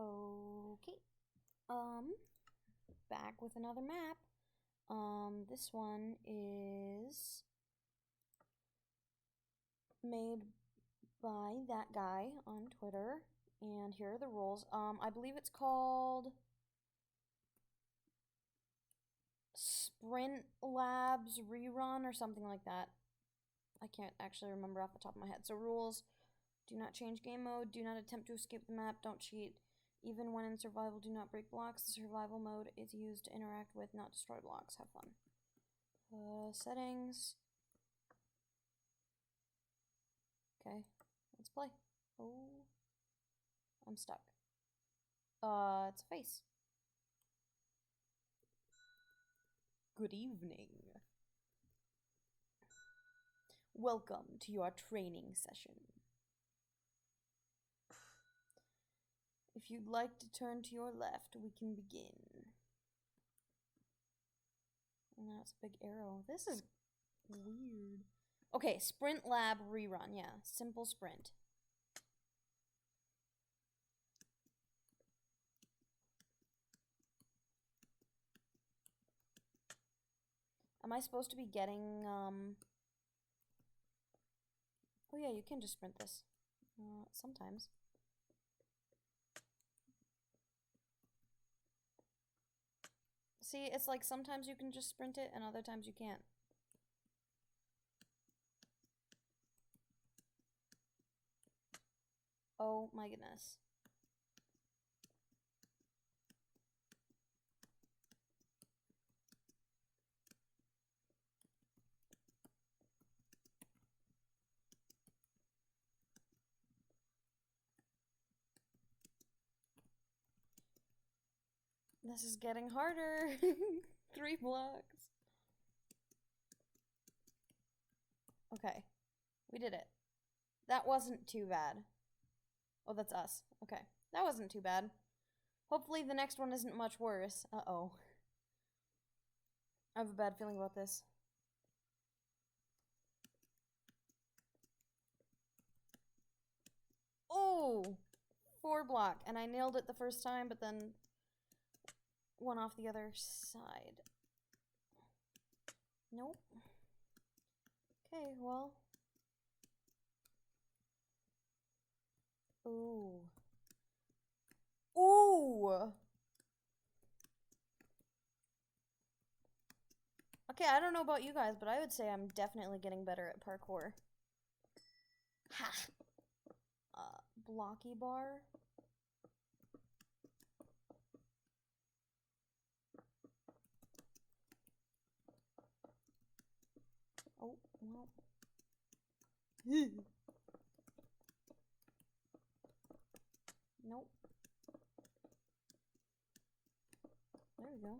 Okay. Back with another map. This one is made by that guy on Twitter, and here are the rules. I believe it's called Sprint Labs Rerun or something like that. I can't actually remember off the top of my head. So rules: do not change game mode, do not attempt to escape the map, don't cheat. Even when in survival, do not break blocks. The survival mode is used to interact with, not destroy blocks. Have fun. Settings. Okay, let's play. Oh, I'm stuck. It's a face. Good evening. Welcome to your training session. If you'd like to turn to your left, we can begin. And that's a big arrow. This is weird. Okay, Sprint Lab Rerun. Yeah, simple sprint. Am I supposed to be getting, Oh yeah, you can just sprint this. Sometimes. See, it's like sometimes you can just sprint it and other times you can't. Oh my goodness. This is getting harder. 3 blocks. Okay, we did it. That wasn't too bad. Oh, that's us. Okay, that wasn't too bad. Hopefully the next one isn't much worse. Uh-oh. I have a bad feeling about this. Oh! 4 block, and I nailed it the first time, but then one off the other side. Nope. Okay, well. Ooh. Ooh! Okay, I don't know about you guys, but I would say I'm definitely getting better at parkour. Ha! Blocky bar. Oh, well. Nope. There we go.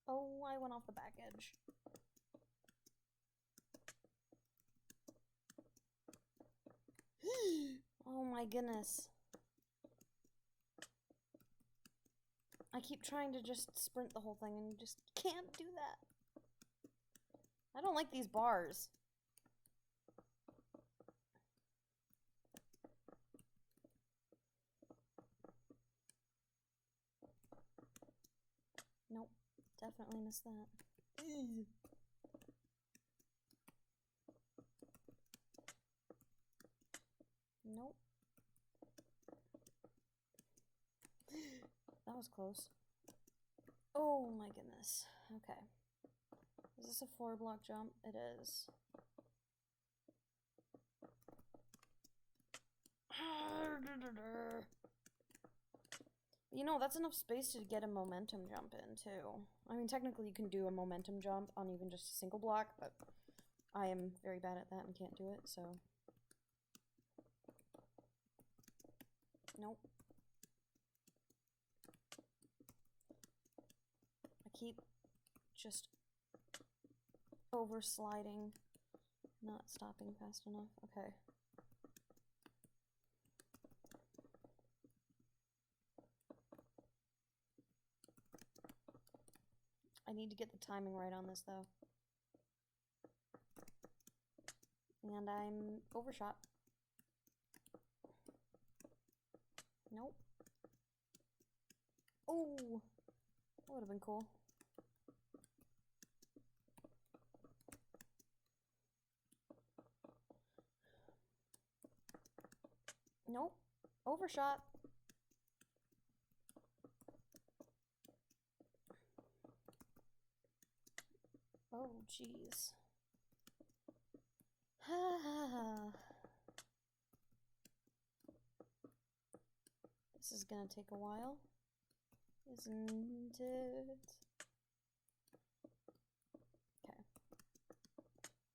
Oh, I went off the back edge. Oh my goodness. I keep trying to just sprint the whole thing and just can't do that. I don't like these bars. Nope, definitely missed that. Nope. That was close. Oh my goodness. Okay. Is this a 4 block jump? It is. You know, that's enough space to get a momentum jump in, too. I mean, technically you can do a momentum jump on even just a single block, but I am very bad at that and can't do it, so. Nope. I keep just over sliding Not stopping fast enough. Okay. I need to get the timing right on this, though. And I'm overshot. Nope. Oh! That would have been cool. Nope. Overshot. Oh, jeez. This is gonna take a while, isn't it? Okay.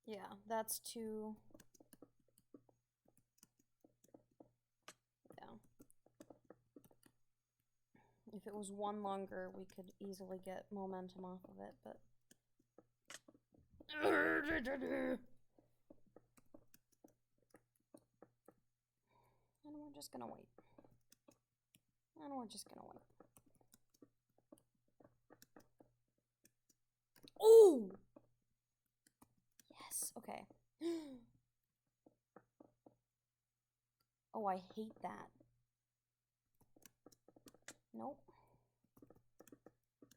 Yeah, that's too... Yeah. If it was one longer, we could easily get momentum off of it, but... And we're just gonna wait. And we're just gonna wait. Oh! Yes, okay. Oh, I hate that. Nope.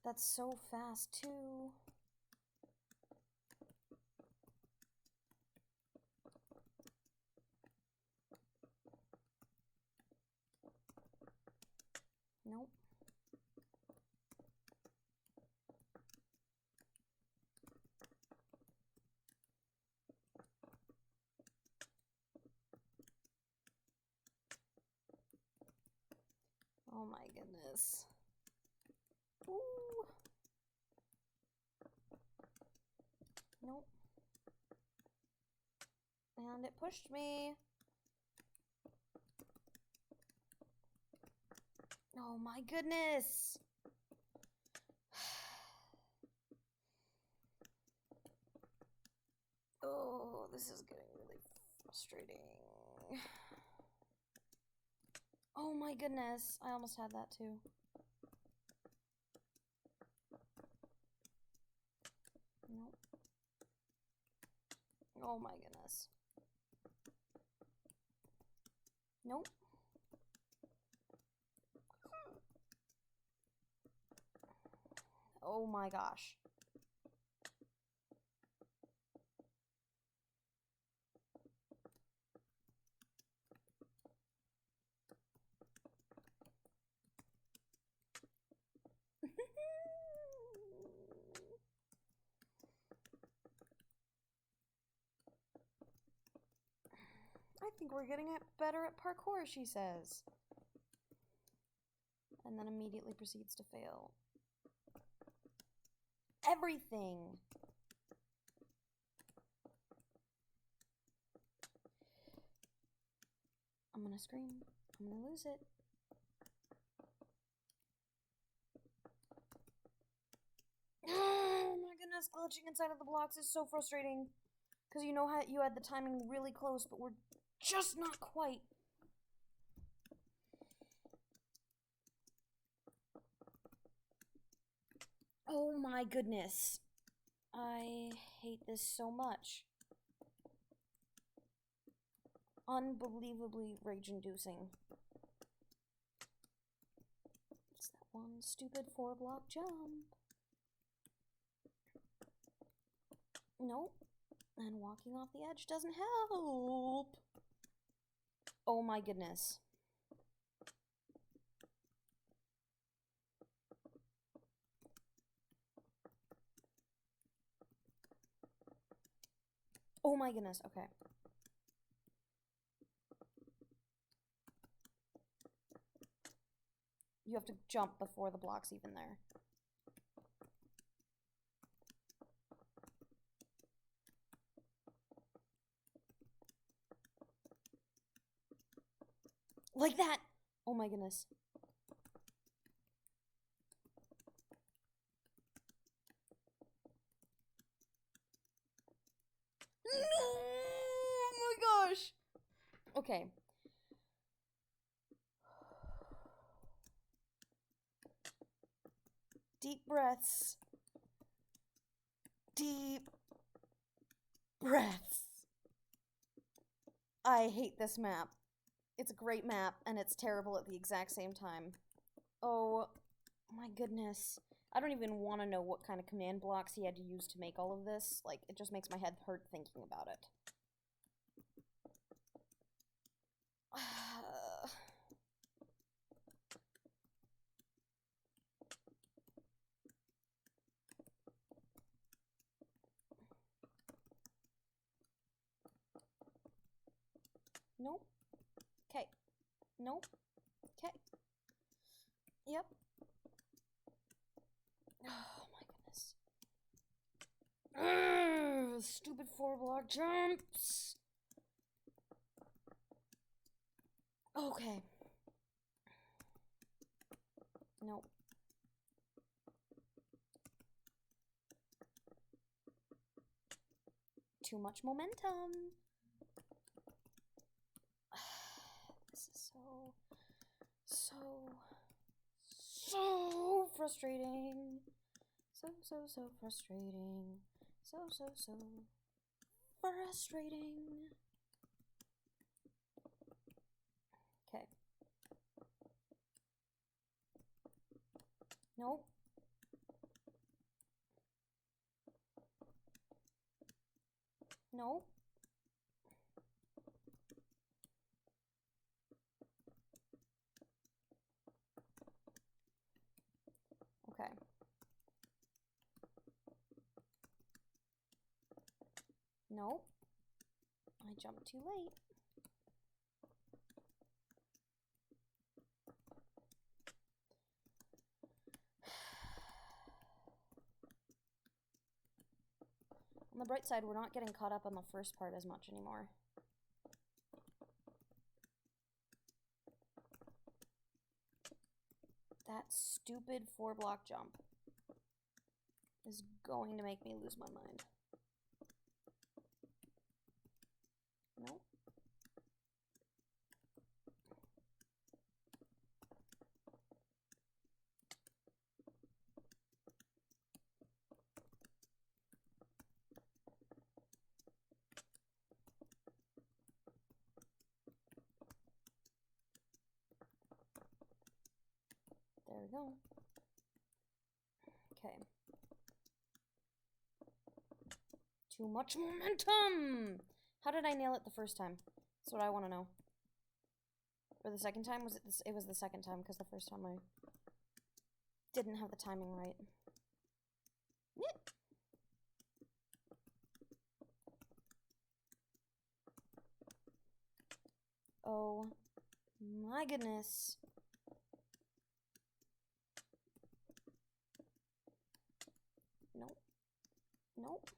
That's so fast, too. Nope. Oh my goodness. Ooh. Nope. And it pushed me. Oh my goodness. Oh, this is getting really frustrating. Oh my goodness. I almost had that too. Nope. Oh my goodness. Nope. Oh my gosh. I think we're getting better at parkour, she says. And then immediately proceeds to fail. Everything! I'm gonna scream. I'm gonna lose it. Oh my goodness, glitching inside of the blocks is so frustrating. Because you know how you had the timing really close, but we're just not quite. Oh my goodness. I hate this so much. Unbelievably rage-inducing. It's that one stupid 4-block jump. Nope. And walking off the edge doesn't help. Oh my goodness. Oh my goodness, okay. You have to jump before the block's even there. Like that! Oh my goodness. No! gosh. Okay. Deep breaths. Deep breaths. I hate this map. It's a great map, and it's terrible at the exact same time. Oh my goodness. I don't even want to know what kind of command blocks he had to use to make all of this. Like, it just makes my head hurt thinking about it. Nope. Okay. Nope. Okay. Yep. Oh my goodness. Stupid 4-block jumps. Okay. Nope. Too much momentum. This is so frustrating. So frustrating. So frustrating. Okay. Nope. Nope. Okay. Nope. I jumped too late. On the bright side, we're not getting caught up on the first part as much anymore. That stupid 4-block jump is going to make me lose my mind. Nope. There we go. Okay. Too much momentum! How did I nail it the first time? That's what I want to know. Or the second time? Was it this? It was the second time, because the first time I didn't have the timing right. Oh my goodness. Nope. Nope.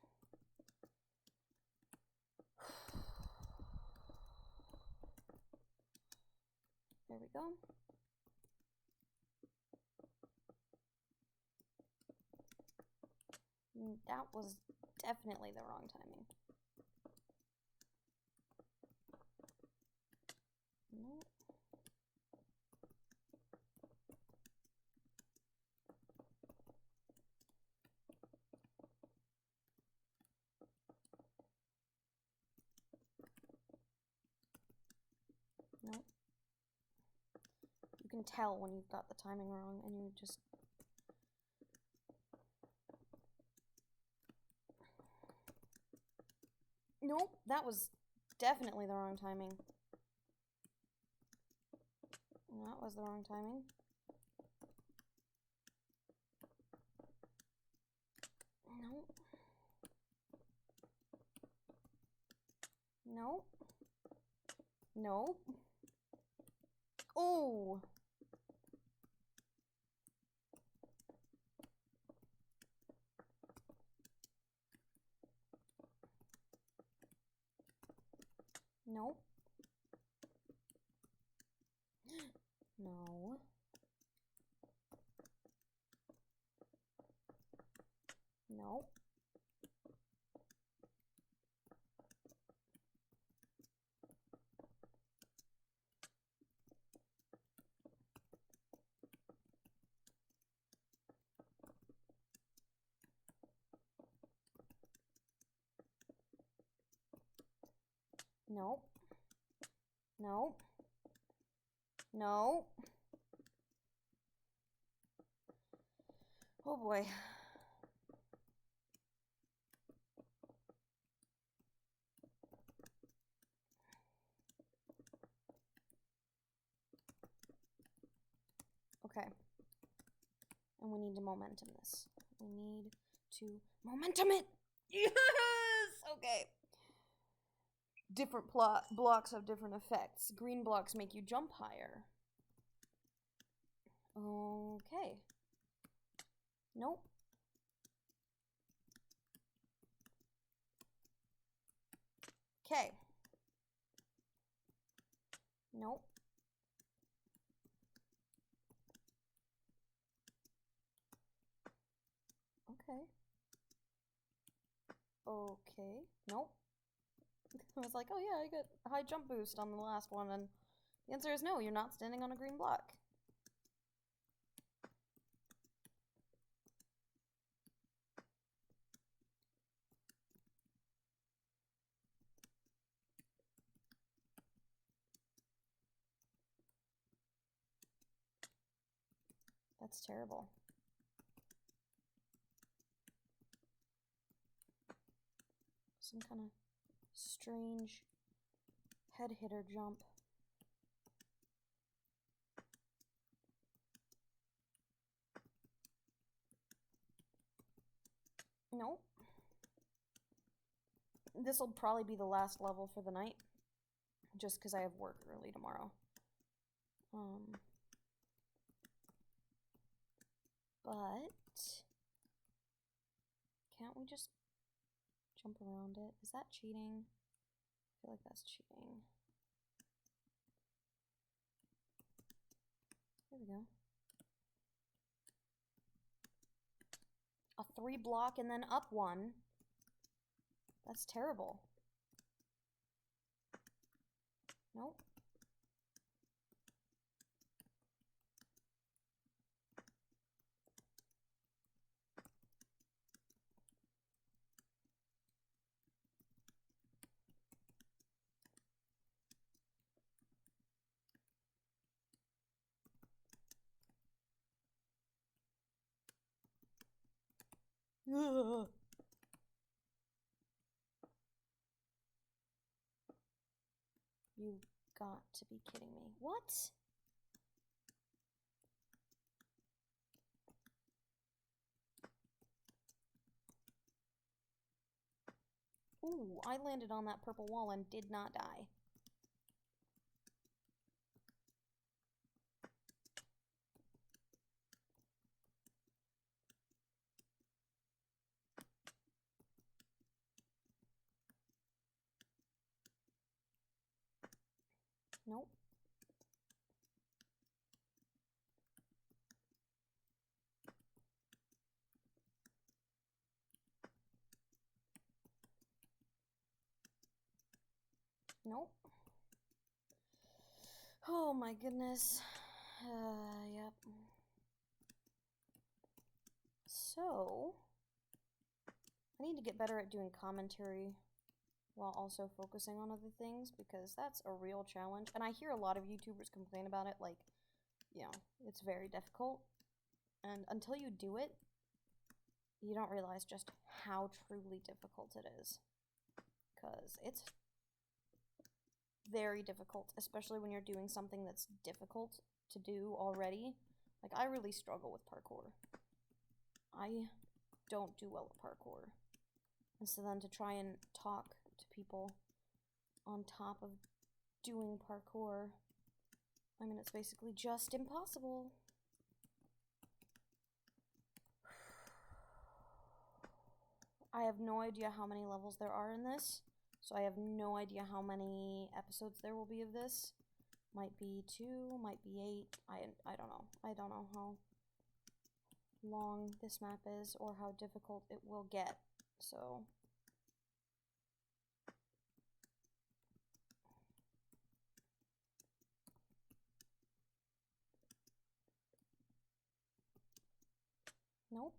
There we go. That was definitely the wrong timing. Nope. Nope. You can tell when you've got the timing wrong and you just... Nope, that was definitely the wrong timing. That was the wrong timing. Nope. Nope. Nope. Oh! Nope. No. Nope. Nope. Nope. No. Oh boy. Okay. And we need to momentum this. We need to momentum it! Yes! Okay. Different blocks have different effects. Green blocks make you jump higher. Okay. Nope. Okay. Nope. Okay. Okay. Nope. I was like, oh yeah, I got a high jump boost on the last one, and the answer is no, you're not standing on a green block. That's terrible. Some kind of strange head hitter jump. Nope. This will probably be the last level for the night, just because I have work early tomorrow. But can't we just jump around it? Is that cheating? I feel like that's cheating. There we go. A 3 block and then up 1. That's terrible. Nope. Ugh. You got to be kidding me. What? Ooh, I landed on that purple wall and did not die. Nope. Nope. Oh my goodness. Yep. So, I need to get better at doing commentary while also focusing on other things, because that's a real challenge. And I hear a lot of YouTubers complain about it, like, you know, it's very difficult. And until you do it, you don't realize just how truly difficult it is. Because it's very difficult, especially when you're doing something that's difficult to do already. Like, I really struggle with parkour. I don't do well at parkour. And so then to try and talk to people on top of doing parkour, I mean, it's basically just impossible. I have no idea how many levels there are in this, so I have no idea how many episodes there will be of this. Might be 2, might be 8. I don't know. I don't know how long this map is or how difficult it will get. So nope.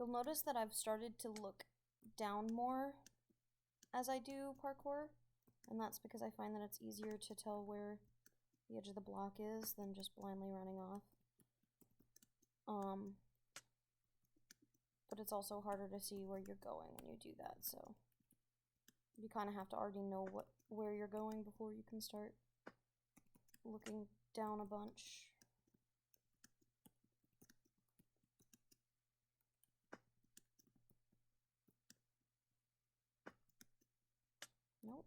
You'll notice that I've started to look down more as I do parkour, and that's because I find that it's easier to tell where the edge of the block is than just blindly running off. But it's also harder to see where you're going when you do that, so you kind of have to already know where you're going before you can start looking down a bunch. Nope.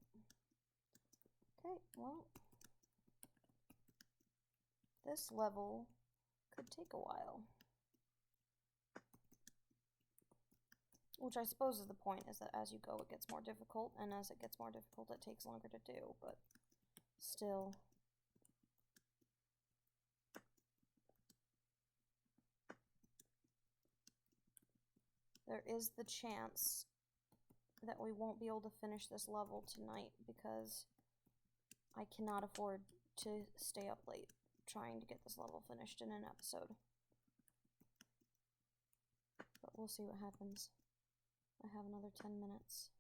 Okay, well, this level could take a while. Which I suppose is the point, is that as you go it gets more difficult, and as it gets more difficult it takes longer to do, but still. There is the chance that we won't be able to finish this level tonight because I cannot afford to stay up late trying to get this level finished in an episode. But we'll see what happens. I have another 10 minutes.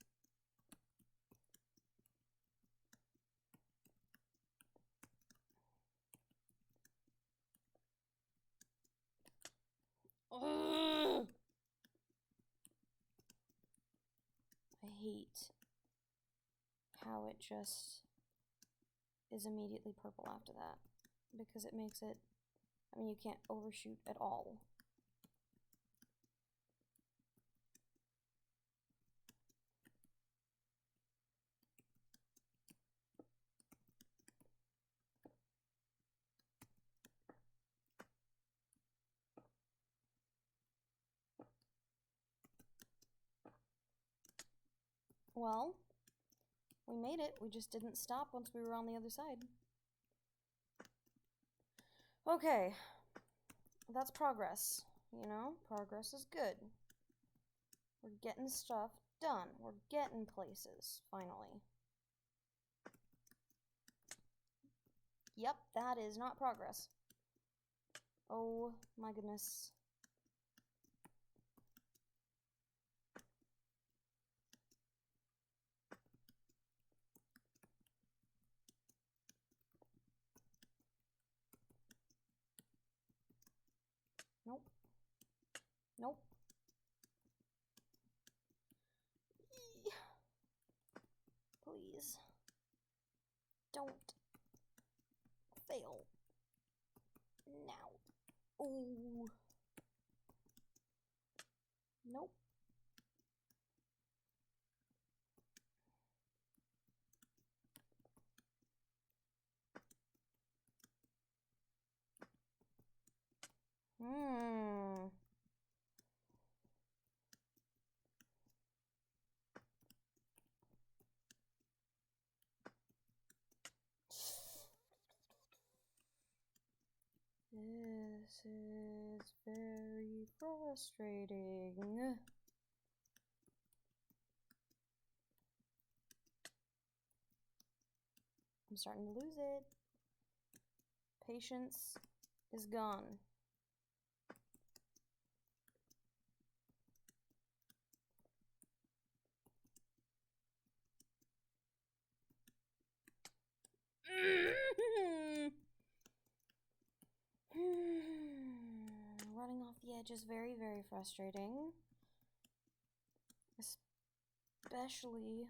Ugh! I hate how it just is immediately purple after that, because it makes it, I mean, you can't overshoot at all. Well, we made it. We just didn't stop once we were on the other side. Okay. That's progress. You know, progress is good. We're getting stuff done. We're getting places, finally. Yep, that is not progress. Oh my goodness. Nope. Nope. Please. Don't fail. Now. Ooh. Nope. This is very frustrating. I'm starting to lose it. Patience is gone. Running off the edge is very, very frustrating. Especially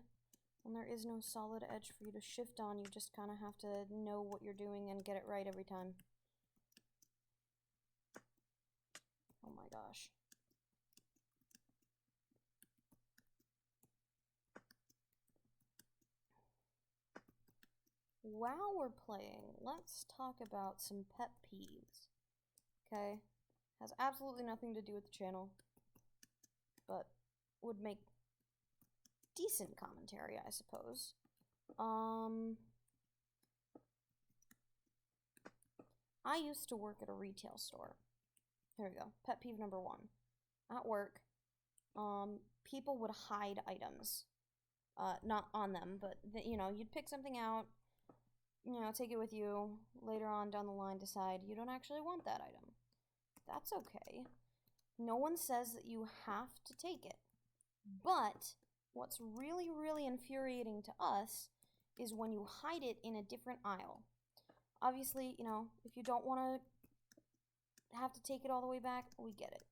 when there is no solid edge for you to shift on. You just kind of have to know what you're doing and get it right every time. Oh my gosh. While we're playing, let's talk about some pet peeves. Okay? Has absolutely nothing to do with the channel, but would make decent commentary, I suppose. I used to work at a retail store. Here we go. Pet peeve number 1. At work, people would hide items. Not on them, but, you know, you'd pick something out, you know, take it with you, later on down the line decide you don't actually want that item. That's okay. No one says that you have to take it. But what's really, really infuriating to us is when you hide it in a different aisle. Obviously, if you don't want to have to take it all the way back, we get it.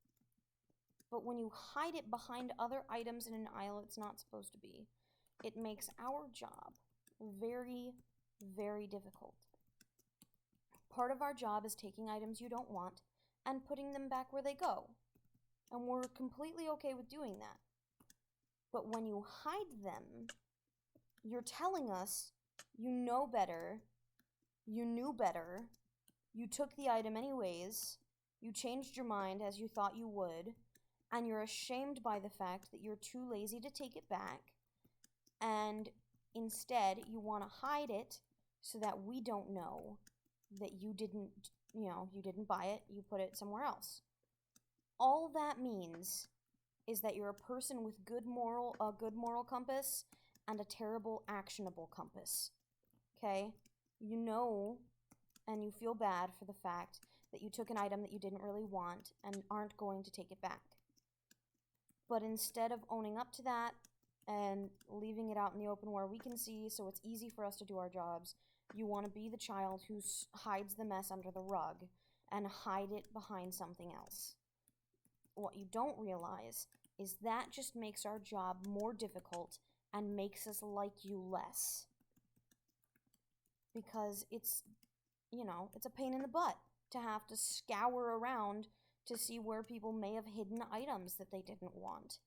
But when you hide it behind other items in an aisle it's not supposed to be, it makes our job very, very difficult. Part of our job is taking items you don't want and putting them back where they go. And we're completely okay with doing that. But when you hide them, you're telling us you know better, you knew better, you took the item anyways, you changed your mind as you thought you would, and you're ashamed by the fact that you're too lazy to take it back, and instead you want to hide it so that we don't know that you didn't buy it, you put it somewhere else. All that means is that you're a person with a good moral compass and a terrible actionable compass. Okay? You know and you feel bad for the fact that you took an item that you didn't really want and aren't going to take it back. But instead of owning up to that and leaving it out in the open where we can see so it's easy for us to do our jobs, you want to be the child who hides the mess under the rug and hide it behind something else. What you don't realize is that just makes our job more difficult and makes us like you less. Because it's a pain in the butt to have to scour around to see where people may have hidden items that they didn't want.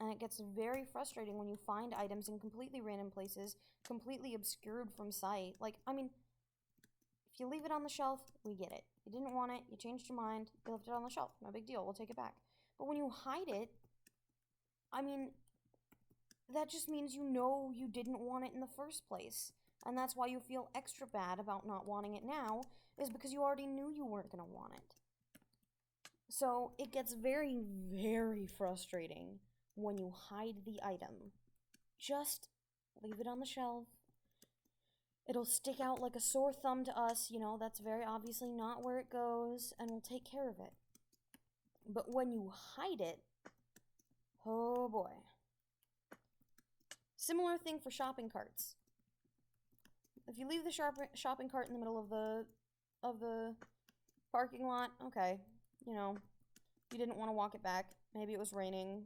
And it gets very frustrating when you find items in completely random places, completely obscured from sight. If you leave it on the shelf, we get it. You didn't want it, you changed your mind, you left it on the shelf. No big deal, we'll take it back. But when you hide it, that just means you didn't want it in the first place. And that's why you feel extra bad about not wanting it now, is because you already knew you weren't going to want it. So it gets very, very frustrating when you hide the item. Just leave it on the shelf. It'll stick out like a sore thumb to us, that's very obviously not where it goes, and we'll take care of it. But when you hide it, oh boy. Similar thing for shopping carts. If you leave the shopping cart in the middle of the parking lot, okay, you didn't want to walk it back. Maybe it was raining.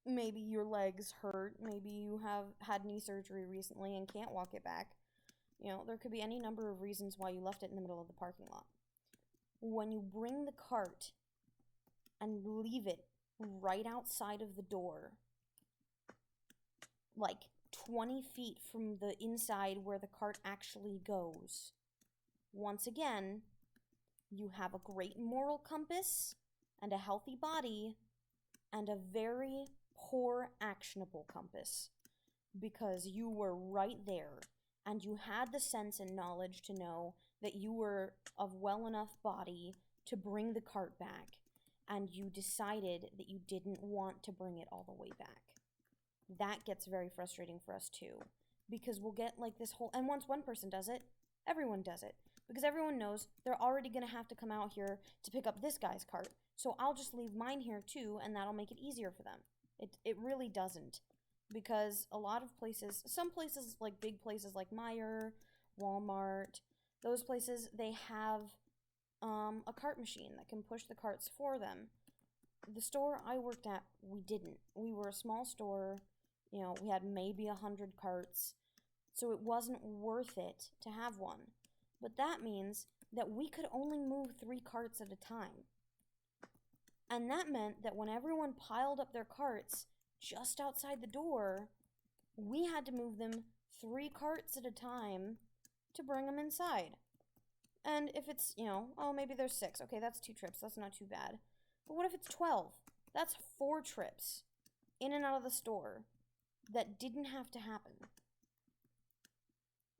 Maybe your legs hurt. Maybe you have had knee surgery recently and can't walk it back. There could be any number of reasons why you left it in the middle of the parking lot. When you bring the cart and leave it right outside of the door, like 20 feet from the inside where the cart actually goes, once again, you have a great moral compass and a healthy body and a very poor actionable compass, because you were right there and you had the sense and knowledge to know that you were of well enough body to bring the cart back, and you decided that you didn't want to bring it all the way back. That gets very frustrating for us too, because we'll get like this whole, and once one person does it, everyone does it, because everyone knows they're already going to have to come out here to pick up this guy's cart, so I'll just leave mine here too, and that'll make it easier for them. It really doesn't, because a lot of places, some places like big places like Meijer, Walmart, those places, they have a cart machine that can push the carts for them. The store I worked at, we didn't. We were a small store, we had maybe 100 carts, so it wasn't worth it to have one. But that means that we could only move 3 carts at a time. And that meant that when everyone piled up their carts just outside the door, we had to move them 3 carts at a time to bring them inside. And if it's, maybe there's 6. Okay, that's 2 trips. That's not too bad. But what if it's 12? That's 4 trips in and out of the store that didn't have to happen.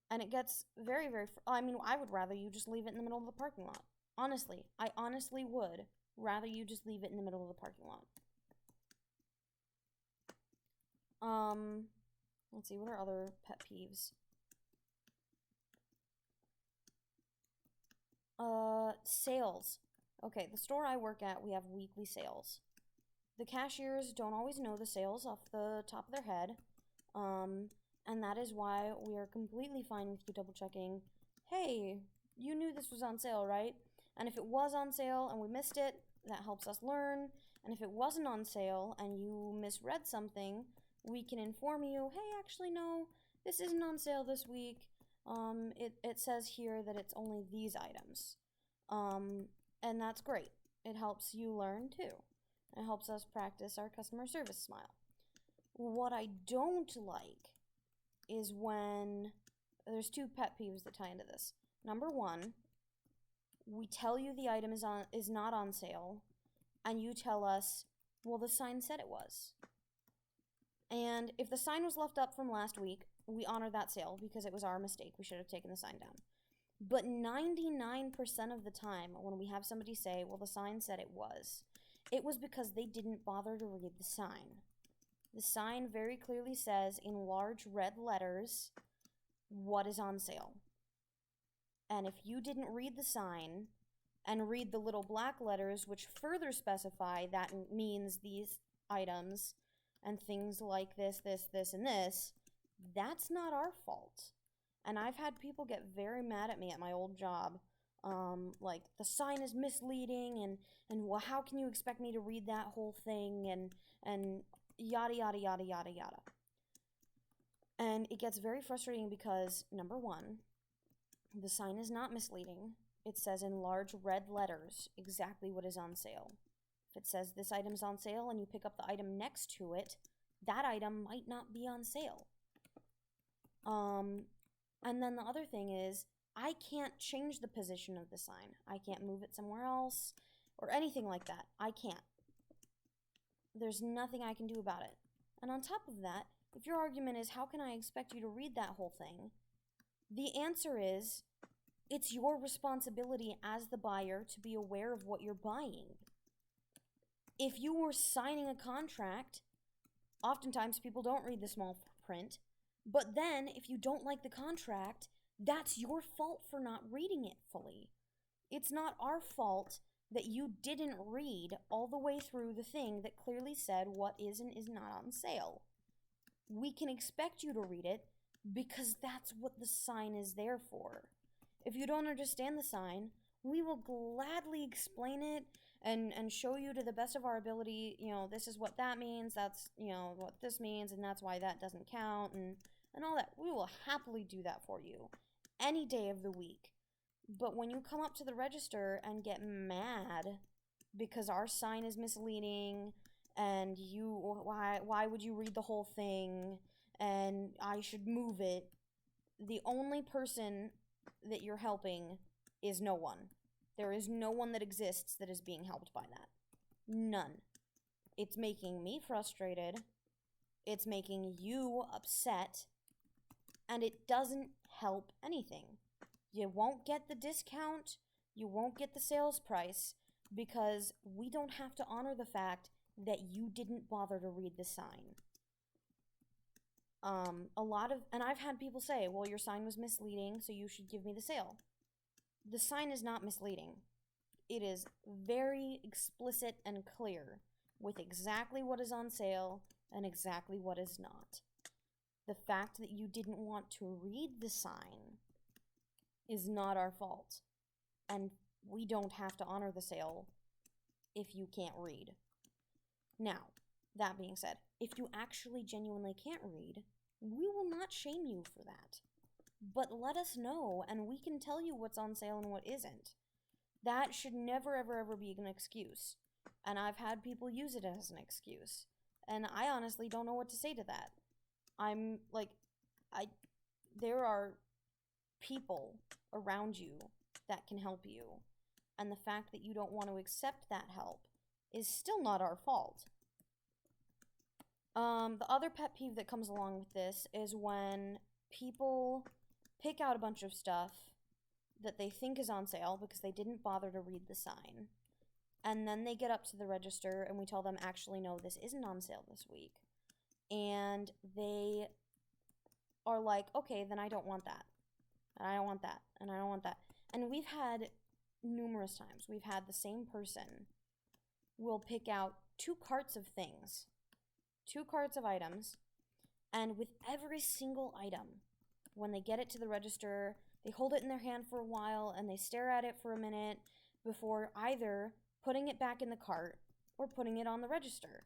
And it gets very, very... I would rather you just leave it in the middle of the parking lot. Honestly, I honestly would rather you just leave it in the middle of the parking lot. Let's see, what are other pet peeves? Sales. Okay, the store I work at, we have weekly sales. The cashiers don't always know the sales off the top of their head, and that is why we are completely fine with you double checking, hey, you knew this was on sale, right? And if it was on sale and we missed it, that helps us learn. And if it wasn't on sale and you misread something, we can inform you, hey, actually, no, this isn't on sale this week. It says here that it's only these items. And that's great. It helps you learn too. It helps us practice our customer service smile. What I don't like is when there's two pet peeves that tie into this. Number one, we tell you the item is not on sale, and you tell us, well, the sign said it was. And if the sign was left up from last week, we honor that sale because it was our mistake. We should have taken the sign down. But 99% of the time, when we have somebody say, well, the sign said it was because they didn't bother to read the sign. The sign very clearly says in large red letters what is on sale. And if you didn't read the sign and read the little black letters, which further specify that means these items and things like this, and this, that's not our fault. And I've had people get very mad at me at my old job. Like, the sign is misleading, and well, how can you expect me to read that whole thing, and yada, yada, yada, yada, yada. And it gets very frustrating because, number one, the sign is not misleading. It says in large red letters exactly what is on sale. If it says this item's on sale and you pick up the item next to it, that item might not be on sale. And then the other thing is, I can't change the position of the sign. I can't move it somewhere else or anything like that. I can't. There's nothing I can do about it. And on top of that, if your argument is, how can I expect you to read that whole thing? The answer is, it's your responsibility as the buyer to be aware of what you're buying. If you were signing a contract, oftentimes people don't read the small print, but then if you don't like the contract, that's your fault for not reading it fully. It's not our fault that you didn't read all the way through the thing that clearly said what is and is not on sale. We can expect you to read it because that's what the sign is there for. If you don't understand the sign, we will gladly explain it and show you to the best of our ability, this is what that means, that's, what this means, and that's why that doesn't count, and all that. We will happily do that for you any day of the week. But when you come up to the register and get mad because our sign is misleading and why would you read the whole thing and I should move it, the only person that you're helping is no one. There is no one that exists that is being helped by that. None. It's making me frustrated. It's making you upset. And it doesn't help anything. You won't get the discount. You won't get the sales price because we don't have to honor the fact that you didn't bother to read the sign. And I've had people say, well, your sign was misleading, so you should give me the sale. The sign is not misleading. It is very explicit and clear with exactly what is on sale and exactly what is not. The fact that you didn't want to read the sign is not our fault. And we don't have to honor the sale if you can't read. Now, that being said, if you actually genuinely can't read, we will not shame you for that. But let us know, and we can tell you what's on sale and what isn't. That should never, ever, ever be an excuse. And I've had people use it as an excuse. And I honestly don't know what to say to that. There are people around you that can help you. And the fact that you don't want to accept that help is still not our fault. The other pet peeve that comes along with this is when people pick out a bunch of stuff that they think is on sale because they didn't bother to read the sign. And then they get up to the register and we tell them, actually, no, this isn't on sale this week. And they are like, okay, then I don't want that. And I don't want that. And I don't want that. And we've had numerous times. We've had the same person will pick out 2 carts of things, 2 carts of items, and with every single item, when they get it to the register, they hold it in their hand for a while and they stare at it for a minute before either putting it back in the cart or putting it on the register.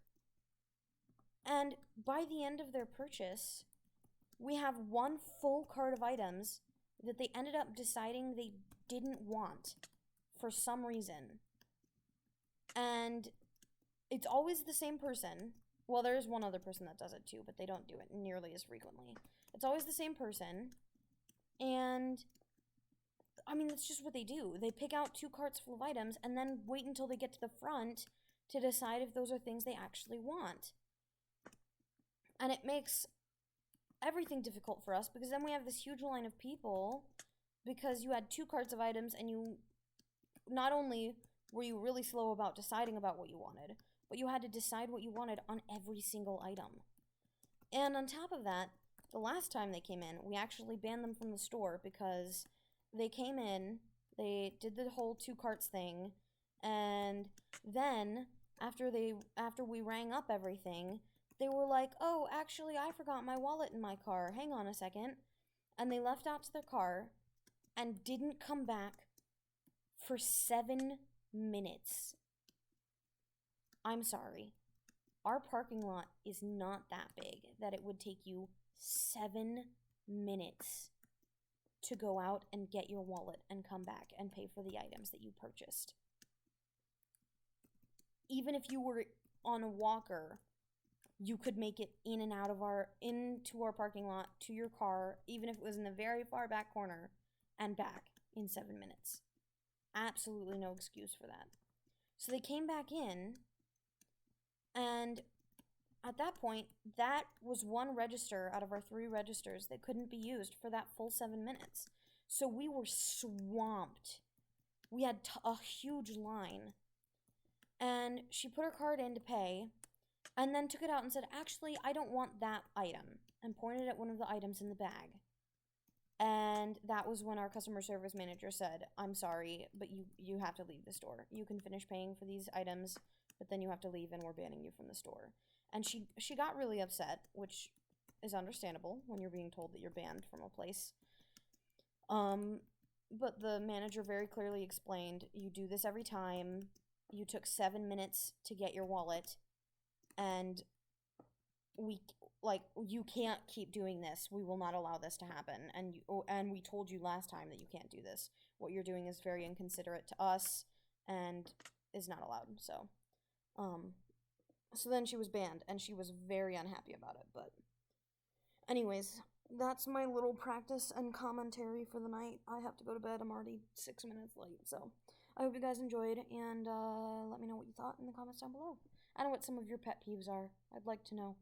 And by the end of their purchase, we have 1 full cart of items that they ended up deciding they didn't want for some reason. And it's always the same person. Well, there is one other person that does it too, but they don't do it nearly as frequently. It's always the same person. And, I mean, that's just what they do. They pick out 2 carts full of items and then wait until they get to the front to decide if those are things they actually want. And it makes everything difficult for us because then we have this huge line of people because you had 2 carts of items and you not only were you really slow about deciding about what you wanted, but you had to decide what you wanted on every single item. And on top of that, the last time they came in, we actually banned them from the store because they came in, they did the whole 2 carts thing, and then after we rang up everything, they were like, "Oh, actually, I forgot my wallet in my car. Hang on a second." And they left out to their car and didn't come back for 7 minutes. I'm sorry. Our parking lot is not that big that it would take you 7 minutes to go out and get your wallet and come back and pay for the items that you purchased. Even if you were on a walker, you could make it in and out of into our parking lot to your car, even if it was in the very far back corner, and back in 7 minutes. Absolutely no excuse for that. So they came back in, and at that point, that was 1 register out of our 3 registers that couldn't be used for that full 7 minutes. So we were swamped. We had a huge line. And she put her card in to pay, and then took it out and said, "Actually, I don't want that item," and pointed at one of the items in the bag. And that was when our customer service manager said, "I'm sorry, but you have to leave the store. You can finish paying for these items, but then you have to leave and we're banning you from the store." And she got really upset, which is understandable when you're being told that you're banned from a place. But the manager very clearly explained, "You do this every time. You took 7 minutes to get your wallet, and you can't keep doing this. We will not allow this to happen. And we told you last time that you can't do this. What you're doing is very inconsiderate to us and is not allowed." So then she was banned, and she was very unhappy about it. But anyways, that's my little practice and commentary for the night. I have to go to bed. I'm already 6 minutes late. So I hope you guys enjoyed, and let me know what you thought in the comments down below. And what some of your pet peeves are. I'd like to know.